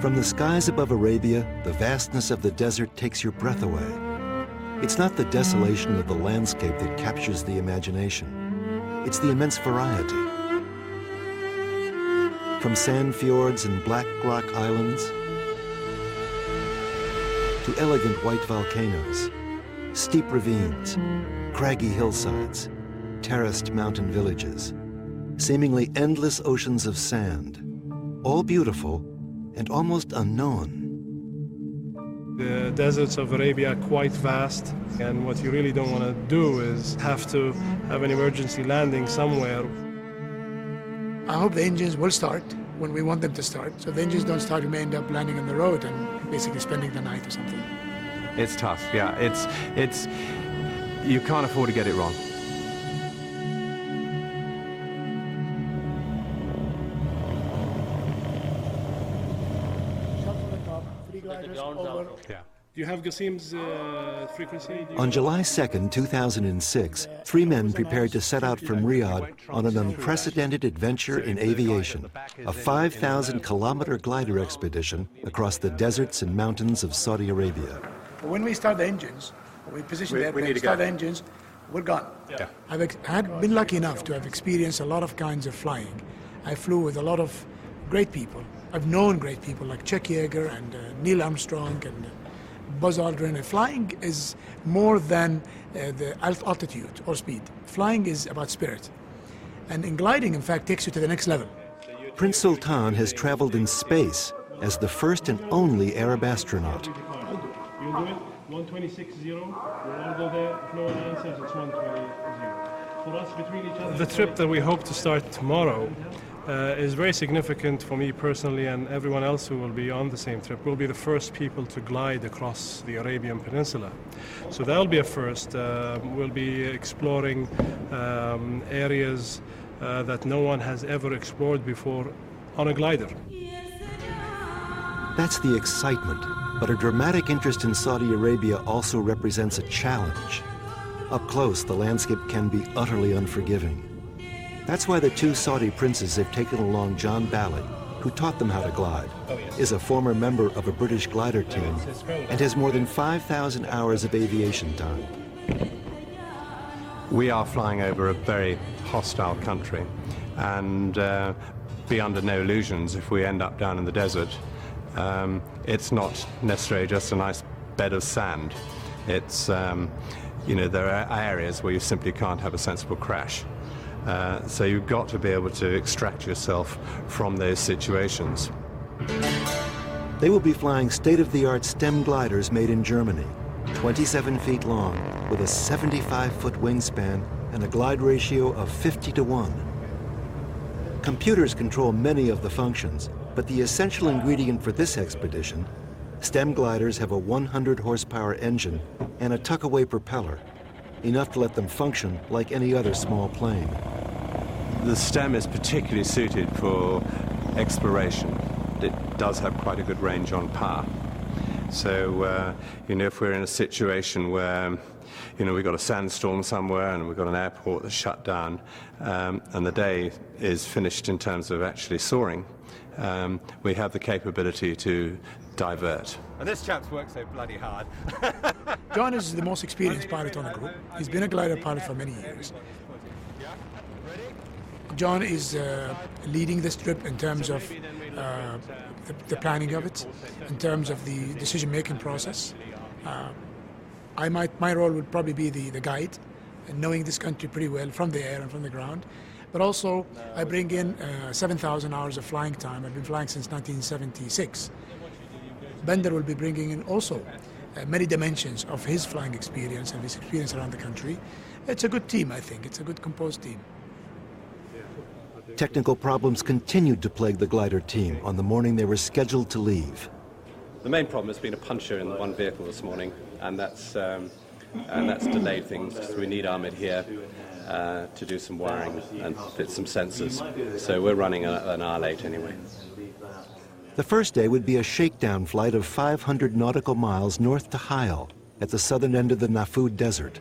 From the skies above Arabia, the vastness of the desert takes your breath away. It's not the desolation of the landscape that captures the imagination. It's the immense variety. From sand fjords and black rock islands to elegant white volcanoes, steep ravines, craggy hillsides, terraced mountain villages, seemingly endless oceans of sand, all beautiful and almost unknown. The deserts of Arabia are quite vast, and what you really don't want to do is have to have an emergency landing somewhere. I hope the engines will start when we want them to start. So if the engines don't start, we may end up landing on the road and basically spending the night or something. It's tough, yeah. It's you can't afford to get it wrong. Yeah. Do you have Qasim's frequency? On July 2nd, 2006, 3 men prepared to set out from Riyadh on an unprecedented adventure in aviation, a 5,000-kilometer glider expedition across the deserts and mountains of Saudi Arabia. When we start the engines, we position the airplane, start the engines, we're gone. Yeah. I've been lucky enough to have experienced a lot of kinds of flying. I flew with a lot of great people. I've known great people like Chuck Yeager and Neil Armstrong and Buzz Aldrin. And flying is more than the altitude or speed. Flying is about spirit. And in gliding, in fact, takes you to the next level. Prince Sultan has traveled in space as the first and only Arab astronaut. You do it 126.0. You want to go there. If no one answers, it's 120.0. For us, between each other. The trip that we hope to start tomorrow is very significant for me personally and everyone else who will be on the same trip. We'll be the first people to glide across the Arabian Peninsula. So that'll be a first. We'll be exploring areas that no one has ever explored before on a glider. That's the excitement, but a dramatic interest in Saudi Arabia also represents a challenge. Up close, the landscape can be utterly unforgiving. That's why the 2 Saudi princes have taken along John Bally, who taught them how to glide, is a former member of a British glider team, and has more than 5,000 hours of aviation time. We are flying over a very hostile country, and be under no illusions if we end up down in the desert. It's not necessarily just a nice bed of sand. It's, you know, there are areas where you simply can't have a sensible crash. So you've got to be able to extract yourself from those situations. They will be flying state-of-the-art STEM gliders made in Germany, 27 feet long, with a 75-foot wingspan and a glide ratio of 50-to-1. Computers control many of the functions, but the essential ingredient for this expedition, STEM gliders have a 100-horsepower engine and a tuck-away propeller, enough to let them function like any other small plane. The STEM is particularly suited for exploration. It does have quite a good range on power. So, you know, if we're in a situation where, you know, we've got a sandstorm somewhere and we've got an airport that's shut down, and the day is finished in terms of actually soaring, we have the capability to divert. And this chap's worked so bloody hard. John is the most experienced pilot on the group. He's been a glider pilot for many years. John is leading this trip in terms of the planning of it, in terms of the decision-making process. My role would probably be the guide, and knowing this country pretty well from the air and from the ground. But also, I bring in 7,000 hours of flying time. I've been flying since 1976. Bandar will be bringing in also many dimensions of his flying experience and his experience around the country. It's a good team, I think. It's a good composed team. Technical problems continued to plague the glider team on the morning they were scheduled to leave. The main problem has been a puncture in the one vehicle this morning, and that's delayed things because we need Ahmed here to do some wiring and fit some sensors. So we're running an hour late anyway. The first day would be a shakedown flight of 500 nautical miles north to Hyle, at the southern end of the Nafud Desert.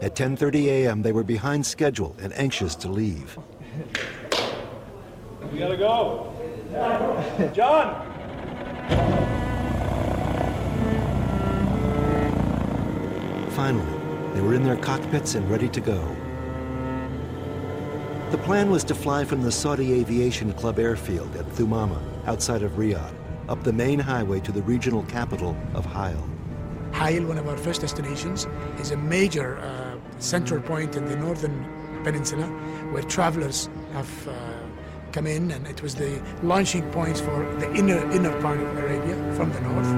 At 10:30 a.m., they were behind schedule and anxious to leave. We gotta go. John! Finally, they were in their cockpits and ready to go. The plan was to fly from the Saudi Aviation Club airfield at Thumama, outside of Riyadh, up the main highway to the regional capital of Hail. Hail, one of our first destinations, is a major central point in the northern peninsula where travelers have come in, and it was the launching points for the inner part of Arabia from the north.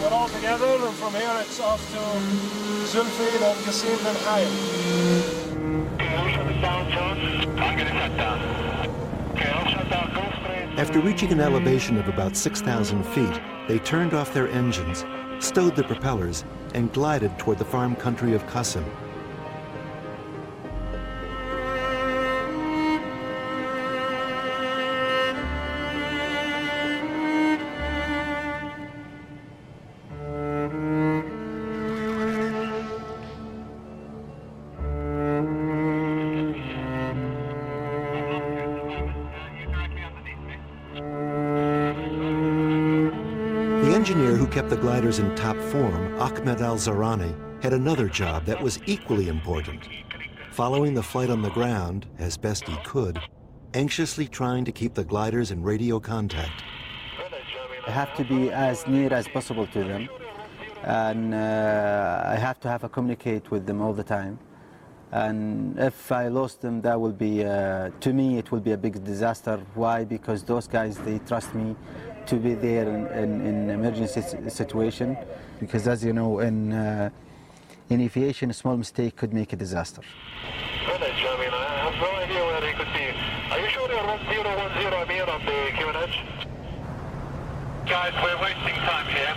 We're all together, and from here it's off to Sultan and Qasim and Hail. Okay, I'll shut it down, John. I'm going to shut down. Okay, I'll shut down. Go straight. After reaching an elevation of about 6,000 feet, they turned off their engines, stowed the propellers, and glided toward the farm country of Qasim. The engineer who kept the gliders in top form, Ahmed al-Zarani, had another job that was equally important. Following the flight on the ground, as best he could, anxiously trying to keep the gliders in radio contact. I have to be as near as possible to them, and I have to have a communicate with them all the time. And if I lost them, that will be, to me, it will be a big disaster. Why? Because those guys, they trust me to be there in emergency situation. Because as you know, in aviation, a small mistake could make a disaster. Greenwich, I mean, I have no idea where he could be. Are you sure you're 1010 Amir on the QNH? Guys, we're wasting time here.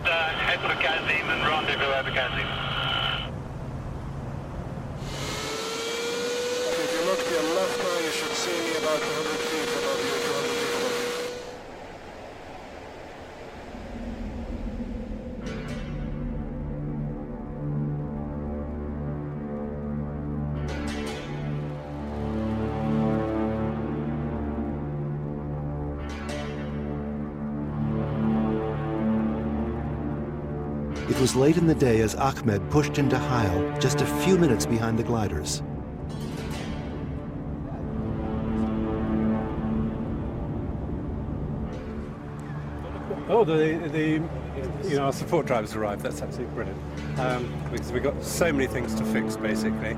Head for Kazim and rendezvous over Kazim. If you look to your left now, you should see me about 100 feet above you, 200 feet above you. It was late in the day as Ahmed pushed into Hail, just a few minutes behind the gliders. Oh, our support drivers arrived. That's absolutely brilliant. Because we've got so many things to fix, basically.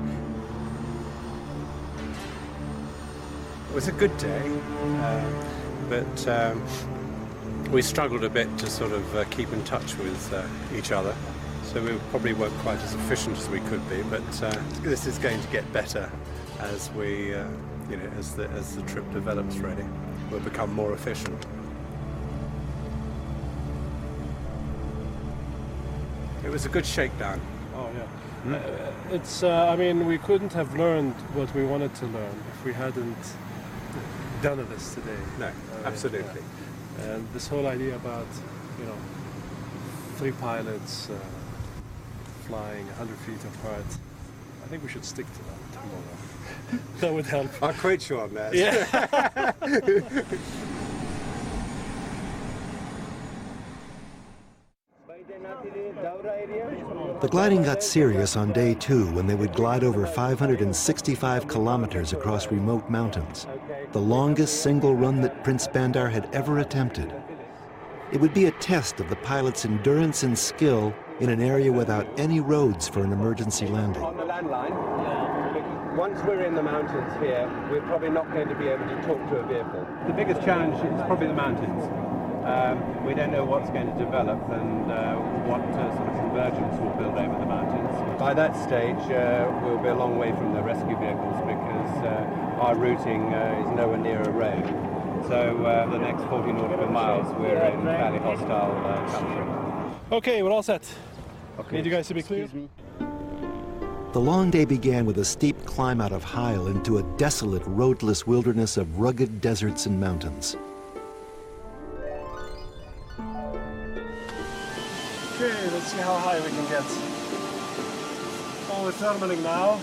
It was a good day, but we struggled a bit to sort of keep in touch with each other. So we probably weren't quite as efficient as we could be, but this is going to get better as we, as the trip develops. Really, we'll become more efficient. It was a good shakedown. Oh, yeah. It's, I mean, we couldn't have learned what we wanted to learn if we hadn't done this today. No, absolutely. Yeah. And this whole idea about, 3 pilots flying 100 feet apart, I think we should stick to that tomorrow. That would help. I'll quote you on that. Yeah. The gliding got serious on day 2 when they would glide over 565 kilometers across remote mountains, the longest single run that Prince Bandar had ever attempted. It would be a test of the pilot's endurance and skill in an area without any roads for an emergency landing. On the landline, once we're in the mountains here, we're probably not going to be able to talk to a vehicle. The biggest challenge is probably the mountains. We don't know what's going to develop and what sort of convergence will build over the mountains. By that stage, we'll be a long way from the rescue vehicles because our routing is nowhere near a road. So the next 40 nautical miles, we're in fairly hostile country. Okay, we're all set. Okay. Need you guys to be clear. The long day began with a steep climb out of Hail into a desolate, roadless wilderness of rugged deserts and mountains. Okay, let's see how high we can get. Well, we're thermaling now.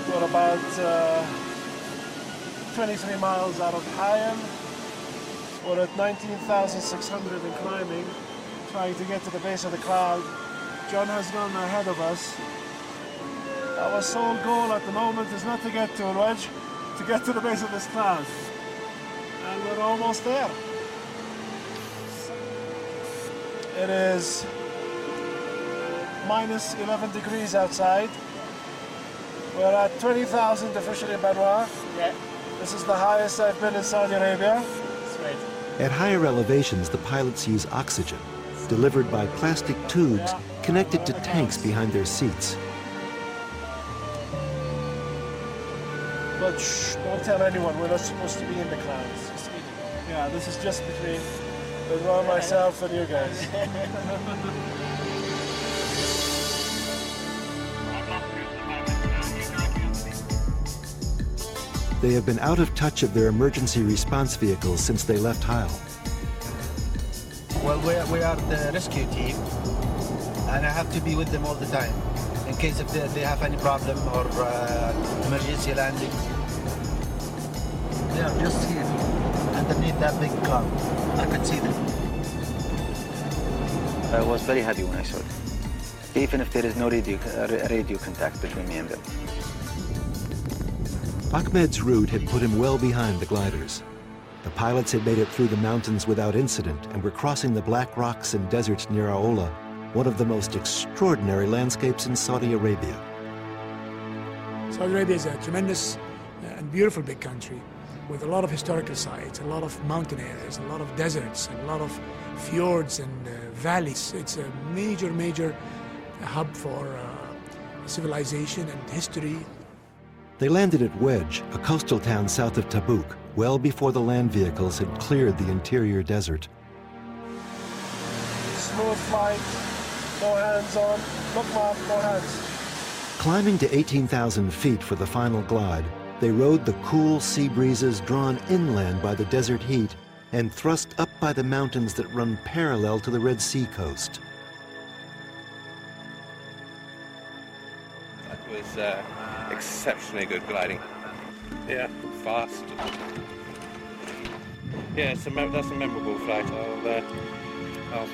We're about 23 miles out of Hayam. We're at 19,600 and climbing, trying to get to the base of the cloud. John has gone ahead of us. Our sole goal at the moment is not to get to Wedge, to get to the base of this cloud. And we're almost there. It is minus 11 degrees outside. We're at 20,000 officially in Bandar. Yeah. This is the highest I've been in Saudi Arabia. Sweet. At higher elevations, the pilots use oxygen, delivered by plastic tubes connected to tanks behind their seats. But shh, don't tell anyone, we're not supposed to be in the clouds. Yeah, this is just between myself and you guys. They have been out of touch of their emergency response vehicles since they left Hyle. Well, we are the rescue team, and I have to be with them all the time, in case if they have any problem or emergency landing. They are just here, underneath that big cloud. I could see them. I was very happy when I saw them, even if there is no radio contact between me and them. Ahmed's route had put him well behind the gliders. The pilots had made it through the mountains without incident and were crossing the black rocks and deserts near Aola, one of the most extraordinary landscapes in Saudi Arabia. Saudi Arabia is a tremendous and beautiful big country with a lot of historical sites, a lot of mountain areas, a lot of deserts, and a lot of fjords and valleys. It's a major hub for civilization and history. They landed at Wedge, a coastal town south of Tabuk, well before the land vehicles had cleared the interior desert. Smooth flight, no hands on, look Mark, no hands. Climbing to 18,000 feet for the final glide, they rode the cool sea breezes drawn inland by the desert heat and thrust up by the mountains that run parallel to the Red Sea coast. That was exceptionally good gliding. Yeah, fast. Yeah, that's a memorable flight. I'll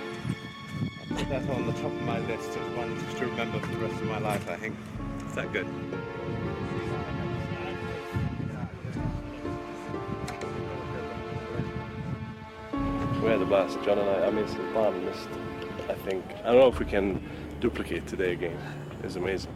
put that on the top of my list of ones to remember for the rest of my life, I think. Is that good? We're the best, John and I mean, Sultan missed, I think. I don't know if we can duplicate today again. It's amazing.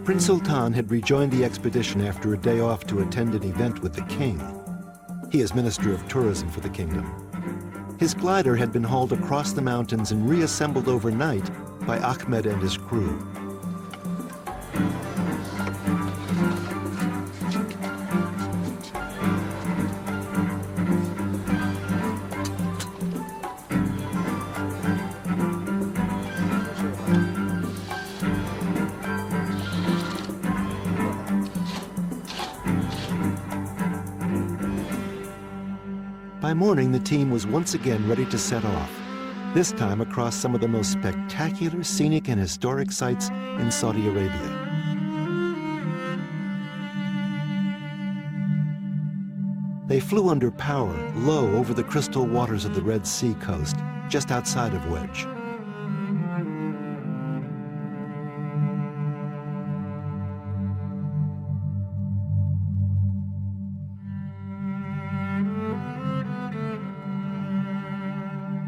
Prince Sultan had rejoined the expedition after a day off to attend an event with the king. He is Minister of Tourism for the kingdom. His glider had been hauled across the mountains and reassembled overnight by Ahmed and his crew. By morning, the team was once again ready to set off, this time across some of the most spectacular scenic and historic sites in Saudi Arabia. They flew under power, low over the crystal waters of the Red Sea coast, just outside of Wedge.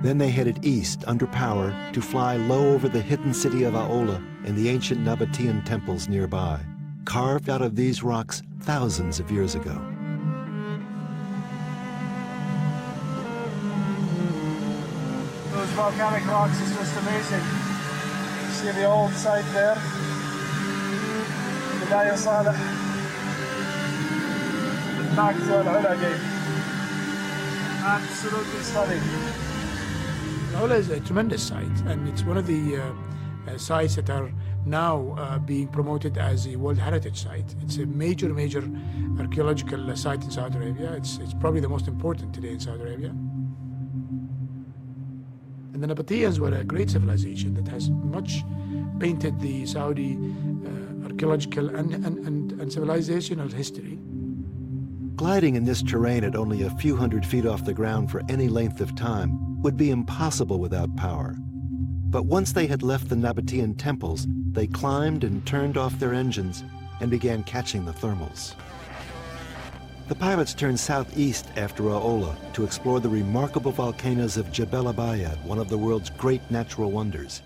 Then they headed east under power to fly low over the hidden city of Aola and the ancient Nabatean temples nearby, carved out of these rocks thousands of years ago. Those volcanic rocks is just amazing. You see the old site there, Bally Saleh, Capt gate. Absolutely stunning. Aola is a tremendous site, and it's one of the sites that are now being promoted as a World Heritage Site. It's a major archaeological site in Saudi Arabia. It's probably the most important today in Saudi Arabia. And the Nabateans were a great civilization that has much painted the Saudi archaeological and civilizational history. Gliding in this terrain at only a few hundred feet off the ground for any length of time would be impossible without power. But once they had left the Nabatean temples, they climbed and turned off their engines and began catching the thermals. The pilots turned southeast after Aola to explore the remarkable volcanoes of Jebel Abayad, one of the world's great natural wonders.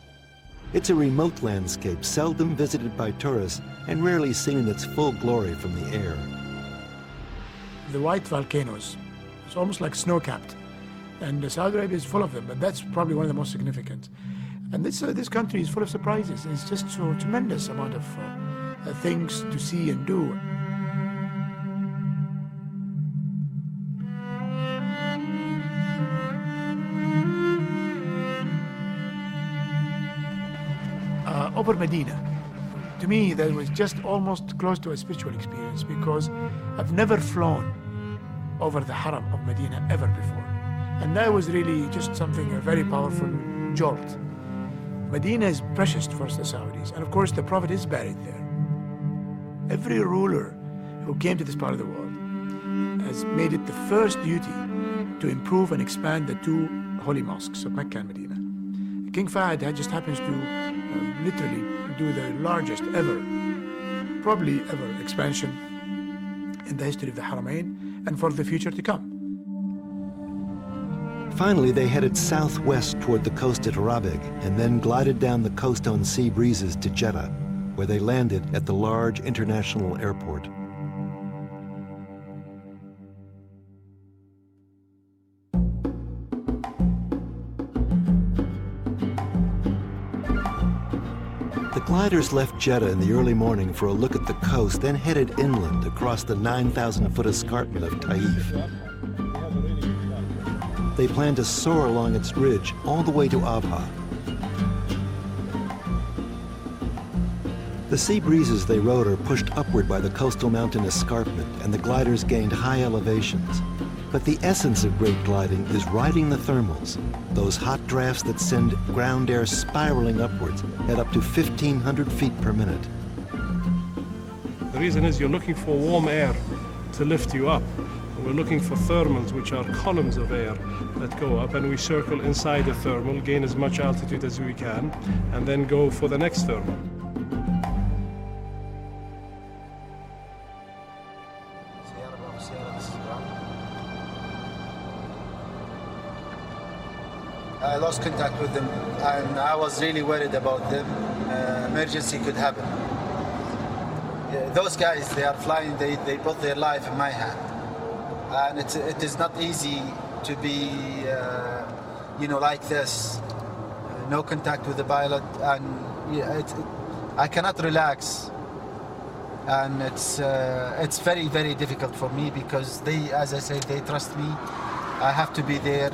It's a remote landscape seldom visited by tourists and rarely seen in its full glory from the air. The white volcanoes, it's almost like snow-capped. And Saudi Arabia is full of them, but that's probably one of the most significant. And this country is full of surprises. It's just so tremendous amount of things to see and do. Over Medina, to me, that was just almost close to a spiritual experience because I've never flown over the Haram of Medina ever before. And that was really just something, a very powerful jolt. Medina is precious for the Saudis, and of course the Prophet is buried there. Every ruler who came to this part of the world has made it the first duty to improve and expand the two holy mosques of Mecca and Medina. King Fahd just happens to literally do the largest ever, probably ever, expansion in the history of the Haramain and for the future to come. Finally, they headed southwest toward the coast at Rabigh and then glided down the coast on sea breezes to Jeddah, where they landed at the large international airport. The gliders left Jeddah in the early morning for a look at the coast, then headed inland across the 9,000-foot escarpment of Taif. They planned to soar along its ridge all the way to Abha. The sea breezes they rode are pushed upward by the coastal mountain escarpment, and the gliders gained high elevations. But the essence of great gliding is riding the thermals, those hot drafts that send ground air spiraling upwards at up to 1,500 feet per minute. The reason is you're looking for warm air to lift you up. We're looking for thermals, which are columns of air that go up, and we circle inside the thermal, gain as much altitude as we can, and then go for the next thermal. I lost contact with them, and I was really worried about them. Emergency could happen. Those guys, they are flying, they put their life in my hand. And it is not easy to be, like this. No contact with the pilot, and I cannot relax. And it's very, very difficult for me because they, as I said, they trust me. I have to be there.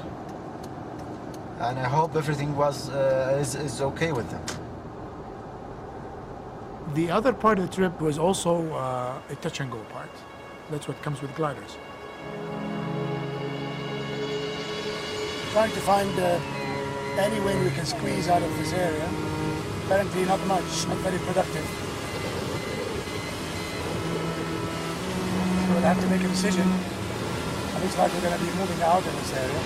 And I hope everything is okay with them. The other part of the trip was also a touch and go part. That's what comes with gliders. Trying to find any way we can squeeze out of this area. Apparently not much, not very productive. So we'll have to make a decision. It looks like we're going to be moving out of this area.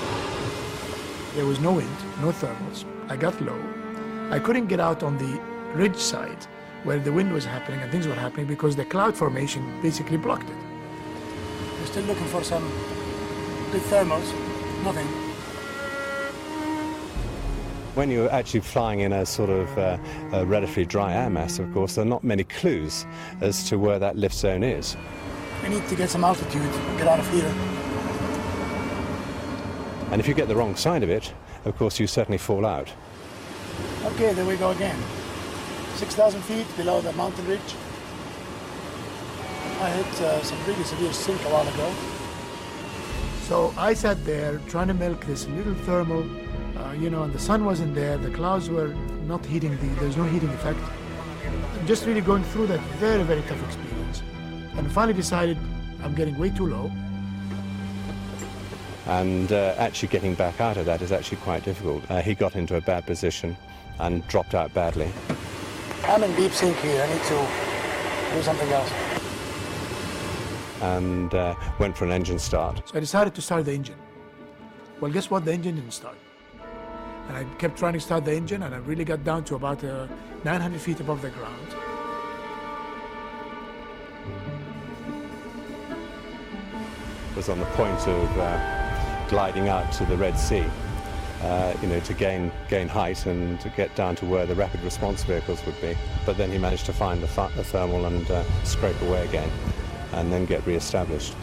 There was no wind, no thermals. I got low. I couldn't get out on the ridge side where the wind was happening and things were happening because the cloud formation basically blocked it. We're still looking for some good thermals. Nothing. When you're actually flying in a sort of a relatively dry air mass, of course, there are not many clues as to where that lift zone is. We need to get some altitude, get out of here. And if you get the wrong side of it, of course, you certainly fall out. Okay, there we go again. 6,000 feet below the mountain ridge. I hit some really severe sink a while ago. So I sat there trying to milk this little thermal, and the sun wasn't there, the clouds were not heating, there's no heating effect. just really going through that very, very tough experience. And finally decided I'm getting way too low. And actually getting back out of that is actually quite difficult. He got into a bad position and dropped out badly. I'm in deep sink here. I need to do something else. And went for an engine start. So I decided to start the engine. Well, guess what? The engine didn't start. And I kept trying to start the engine, and I really got down to about 900 feet above the ground. Was on the point of gliding out to the Red Sea, to gain height and to get down to where the rapid response vehicles would be. But then he managed to find the thermal and scrape away again, and then get re-established.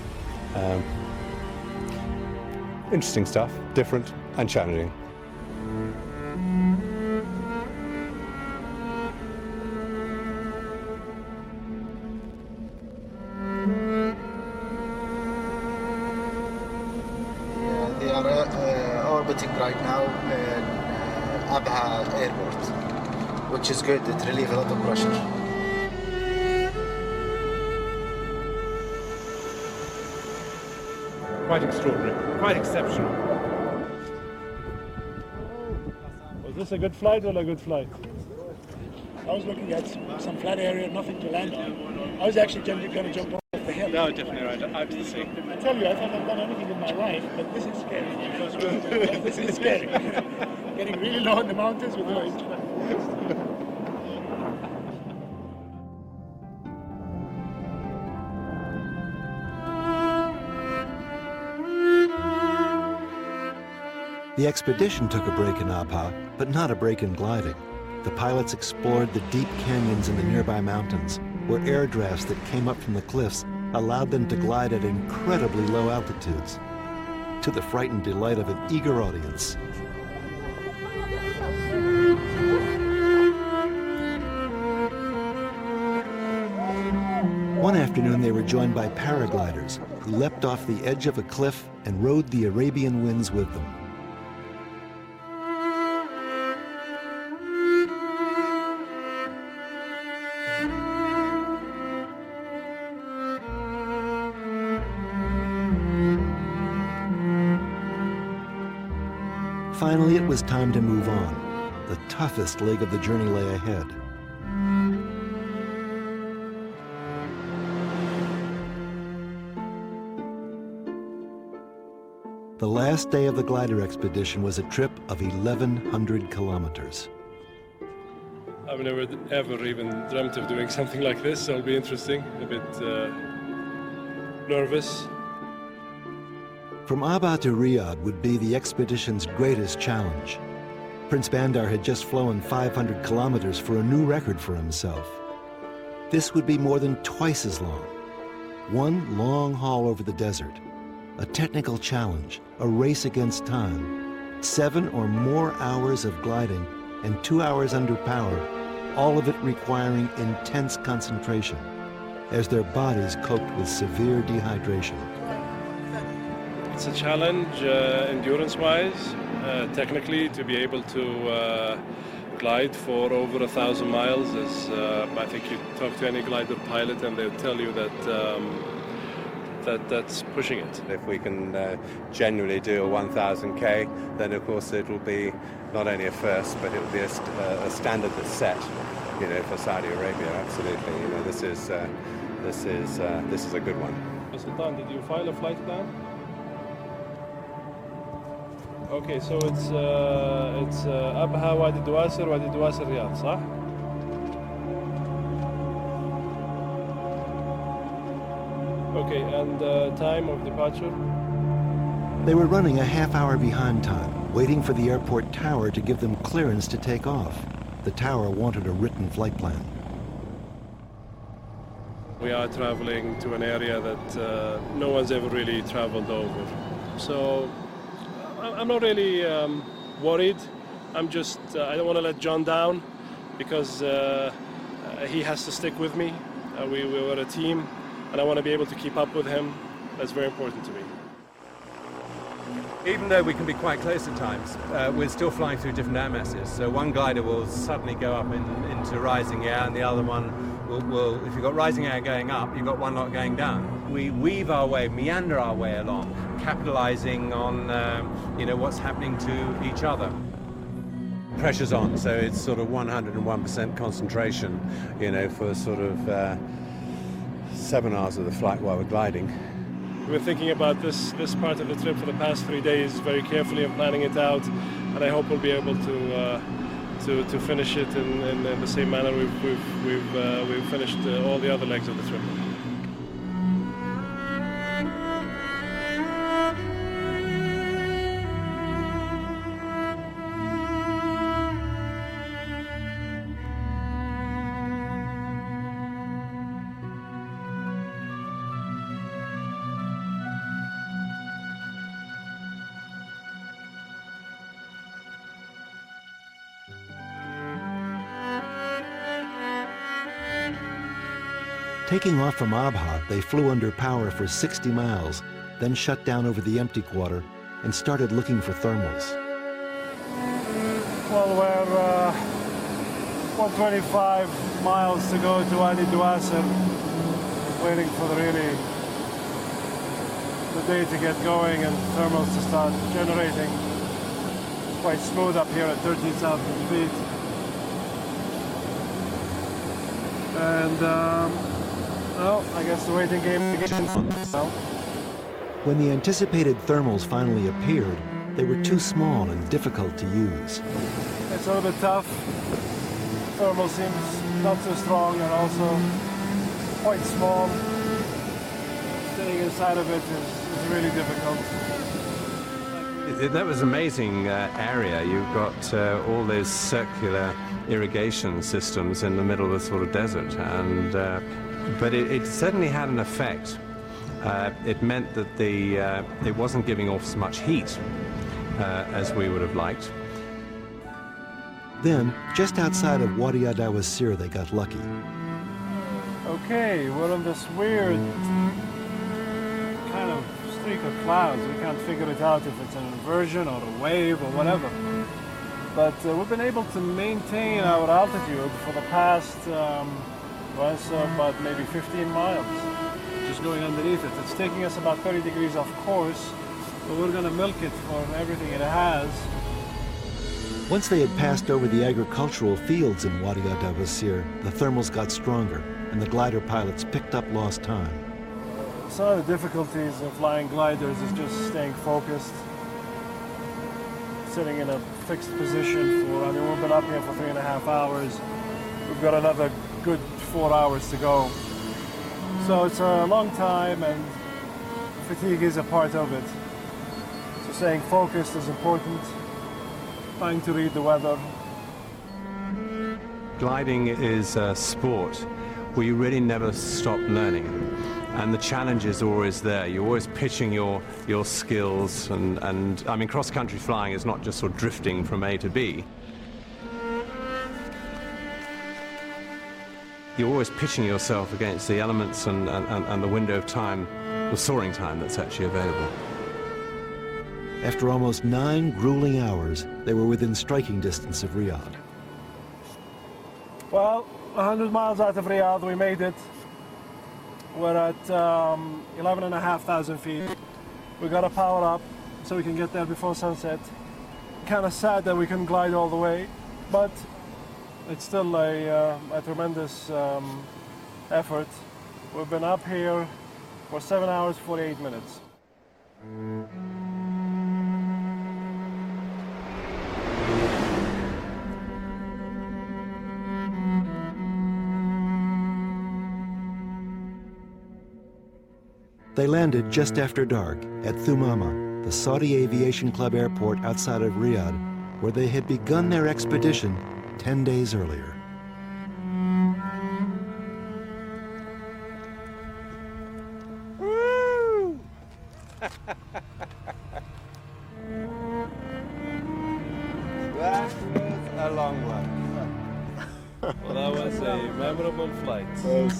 Interesting stuff, different and challenging. They are orbiting right now in Abha airport, which is good. It relieves a lot of pressure. Quite extraordinary, quite exceptional. Was this a good flight or a good flight? I was looking at some flat area, nothing to land on. I was actually going to jump off the hill. No, definitely right, out to the sea. I tell you, I thought I've done anything in my life, but this is scary. This is scary. Getting really low in the mountains with no instrument. The expedition took a break in Abha, but not a break in gliding. The pilots explored the deep canyons in the nearby mountains, where air drafts that came up from the cliffs allowed them to glide at incredibly low altitudes, to the frightened delight of an eager audience. One afternoon they were joined by paragliders who leapt off the edge of a cliff and rode the Arabian Winds with them. Finally, it was time to move on. The toughest leg of the journey lay ahead. The last day of the glider expedition was a trip of 1,100 kilometers. I've never ever even dreamt of doing something like this, so it'll be interesting, a bit nervous. From Abha to Riyadh would be the expedition's greatest challenge. Prince Bandar had just flown 500 kilometers for a new record for himself. This would be more than twice as long. One long haul over the desert, a technical challenge, a race against time, 7 or more hours of gliding and 2 hours under power, all of it requiring intense concentration as their bodies coped with severe dehydration. It's a challenge endurance-wise, technically, to be able to glide for over 1,000 miles. Is, I think you talk to any glider pilot and they'll tell you that that's pushing it. If we can genuinely do a 1,000K, then of course it will be not only a first, but it will be a standard that's set, for Saudi Arabia. Absolutely, this is a good one. Sultan, did you file a flight plan? Okay, so it's Abha, Wadi Duwasir, Riyadh, صح? Okay, and time of departure? They were running a half-hour behind time, waiting for the airport tower to give them clearance to take off. The tower wanted a written flight plan. We are traveling to an area that no one's ever really traveled over. So I'm not really worried. I'm just, I don't want to let John down because he has to stick with me. We were a team and I want to be able to keep up with him. That's very important to me. Even though we can be quite close at times, we're still flying through different air masses. So one glider will suddenly go up into rising air, and the other one will, if you've got rising air going up, you've got one lot going down. We weave our way, meander our way along, capitalizing on what's happening to each other. Pressure's on, so it's sort of 101% concentration, for sort of 7 hours of the flight while we're gliding. We're thinking about this part of the trip for the past 3 days very carefully and planning it out, and I hope we'll be able to finish it in the same manner we've finished all the other legs of the trip. Taking off from Abha, they flew under power for 60 miles, then shut down over the empty quarter and started looking for thermals. Well, we're 125 miles to go to Ali Duasir, waiting for the day to get going and thermals to start generating. It's quite smooth up here at 13,000 feet. And well, I guess the waiting game begins now. When the anticipated thermals finally appeared, they were too small and difficult to use. It's a little bit tough. Thermal seems not so strong and also quite small. Sitting inside of it is really difficult. That was an amazing area. You've got all those circular irrigation systems in the middle of the sort of desert, and but it certainly had an effect. It meant that it wasn't giving off as much heat as we would have liked. Then, just outside of Glider.The, they got lucky. Okay, we're in this weird kind of streak of clouds. We can't figure it out if it's an inversion or a wave or whatever. But we've been able to maintain our altitude for the past about maybe 15 miles, just going underneath it. It's taking us about 30 degrees off course, but we're going to milk it for everything it has. Once they had passed over the agricultural fields in Glider.The, the thermals got stronger, and the glider pilots picked up lost time. Some of the difficulties of flying gliders is just staying focused, sitting in a fixed position we've been up here for 3.5 hours. We've got another good 4 hours to go. So it's a long time, and fatigue is a part of it. So staying focused is important, trying to read the weather. Gliding is a sport where you really never stop learning. And the challenge is always there. You're always pitching your skills, and I mean, cross-country flying is not just sort of drifting from A to B. You're always pitching yourself against the elements and the window of time, the soaring time that's actually available. After almost 9 grueling hours, they were within striking distance of Riyadh. Well, 100 miles out of Riyadh, we made it. We're at 11,500 feet. We got to power up so we can get there before sunset. Kind of sad that we couldn't glide all the way, but it's still a tremendous effort. We've been up here for 7 hours, 48 minutes. They landed just after dark at Thumama, the Saudi Aviation Club airport outside of Riyadh, where they had begun their expedition 10 days earlier. Woo! That was a long one. Well, that was a memorable flight. I'm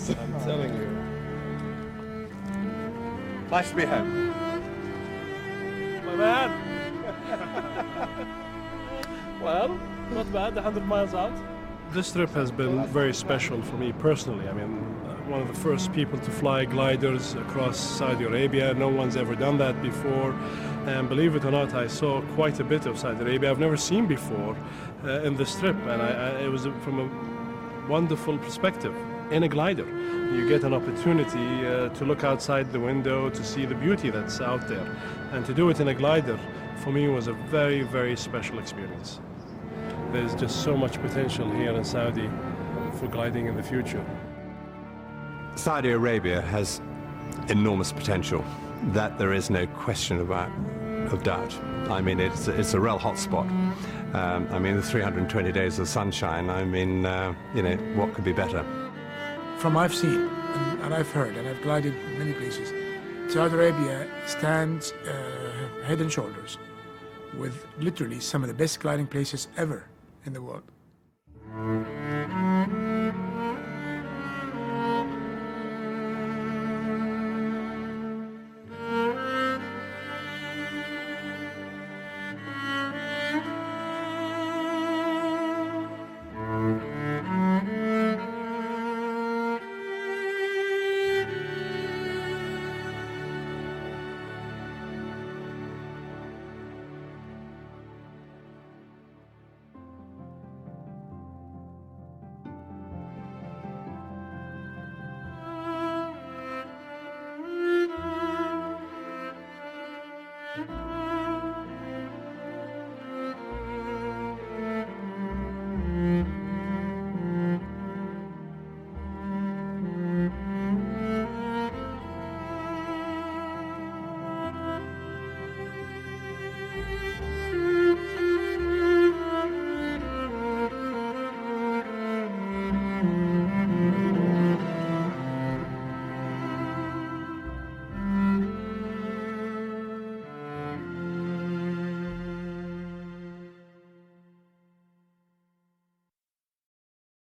telling you. Nice to be home. My man. Well, not bad, 100 miles out. This trip has been very special for me personally. I mean, one of the first people to fly gliders across Saudi Arabia. No one's ever done that before. And believe it or not, I saw quite a bit of Saudi Arabia I've never seen before in this trip. And it was from a wonderful perspective. In a glider, you get an opportunity to look outside the window to see the beauty that's out there. And to do it in a glider, for me, was a very, very special experience. There's just so much potential here in Saudi for gliding in the future. Saudi Arabia has enormous potential. That there is no question of doubt. I mean, it's a real hotspot. I mean, the 320 days of sunshine, I mean, you know, what could be better? From I've seen, and I've heard, and I've glided many places, Saudi Arabia stands head and shoulders with literally some of the best gliding places ever in the world.